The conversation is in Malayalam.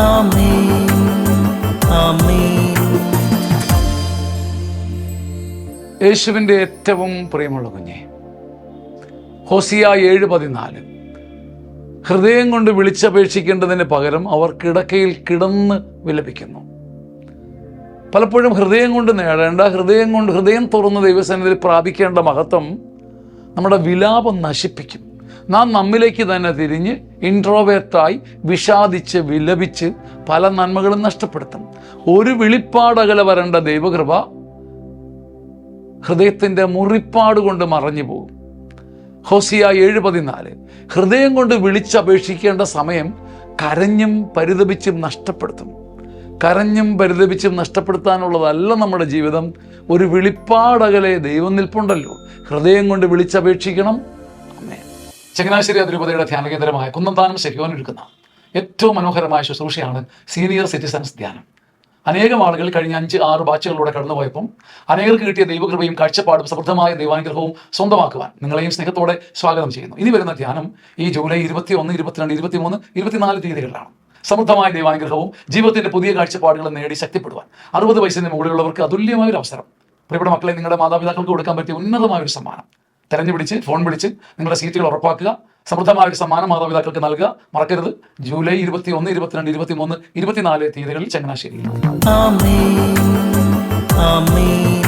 ആമേൻ, ആമേൻ. യേശുവിൻ്റെ ഏറ്റവും പ്രിയമുള്ള കുഞ്ഞെ, ഹോസിയ 7:14, ഹൃദയം കൊണ്ട് വിളിച്ചപേക്ഷിക്കേണ്ടതിന് പകരം അവർ കിടക്കയിൽ കിടന്ന് വിലപിക്കുന്നു. പലപ്പോഴും ഹൃദയം കൊണ്ട് നേടേണ്ട, ഹൃദയം തുറന്ന് ദൈവസന്നിധിയിൽ പ്രാപിക്കേണ്ട മഹത്വം നമ്മുടെ വിലാപം നശിപ്പിക്കും. നാം നമ്മിലേക്ക് തന്നെ തിരിഞ്ഞ് ഇൻട്രോവേർട്ടായി വിഷാദിച്ച് വിലപിച്ച് പല നന്മകളും നഷ്ടപ്പെടുത്തും. ഒരു വിളിപ്പാടകലെ വരേണ്ട ദൈവകൃപ ഹൃദയത്തിൻ്റെ മുറിപ്പാട് കൊണ്ട് മറഞ്ഞു പോകും. ഹോസിയ 7:14, ഹൃദയം കൊണ്ട് വിളിച്ചപേക്ഷിക്കേണ്ട സമയം കരഞ്ഞും പരിതപിച്ചും നഷ്ടപ്പെടുത്തും. കരഞ്ഞും പരിതപിച്ചും നഷ്ടപ്പെടുത്താനുള്ളതല്ല നമ്മുടെ ജീവിതം. ഒരു വിളിപ്പാടകലെ ദൈവം നിൽപ്പുണ്ടല്ലോ. ഹൃദയം കൊണ്ട് വിളിച്ചപേക്ഷിക്കണം. ആമേൻ. ചങ്ങനാശ്ശേരി അതിരൂപതയുടെ ധ്യാനകേന്ദ്രമായ കുന്നന്താനം ശരിയോനൊരുക്കുന്ന ഏറ്റവും മനോഹരമായ ശുശ്രൂഷയാണ് സീനിയർ സിറ്റിസൺസ് ധ്യാനം. അനേകം ആളുകൾ കഴിഞ്ഞ 5-6 ബാച്ചുകളിലൂടെ കടന്നുപോയപ്പം അനേകർക്ക് കിട്ടിയ ദൈവകൃപയും കാഴ്ചപ്പാടും സമൃദ്ധമായ ദൈവാനുഗ്രഹവും സ്വന്തമാക്കുവാൻ നിങ്ങളെയും സ്നേഹത്തോടെ സ്വാഗതം ചെയ്യുന്നു. ഇനി വരുന്ന ധ്യാനം ഈ ജൂലൈ 21, 22, 23, 24 തീയതികളിലാണ്. സമൃദ്ധമായ ദൈവാനുഗ്രഹവും ജീവിതത്തിന്റെ പുതിയ കാഴ്ചപ്പാടുകളും നേടി ശക്തിപ്പെടുവാൻ 60 വയസ്സിന് മുകളിലുള്ളവർക്ക് അതുല്യമായ ഒരു അവസരം. പ്രിയപ്പെട്ട മക്കളെ, നിങ്ങളുടെ മാതാപിതാക്കൾക്ക് കൊടുക്കാൻ പറ്റിയ ഉന്നതമായ ഒരു സമ്മാനം. തെരഞ്ഞുപിടിച്ച് ഫോൺ വിളിച്ച് നിങ്ങളുടെ സീറ്റുകൾ ഉറപ്പാക്കുക. സമൃദ്ധമായ ഒരു സമ്മാനം മാതാപിതാക്കൾക്ക് നൽകുക. മറക്കരുത്. ജൂലൈ 21, 22, 23, 24 തീയതികളിൽ ചങ്ങനാശ്ശേരിയിൽ. ആമേൻ, ആമേൻ.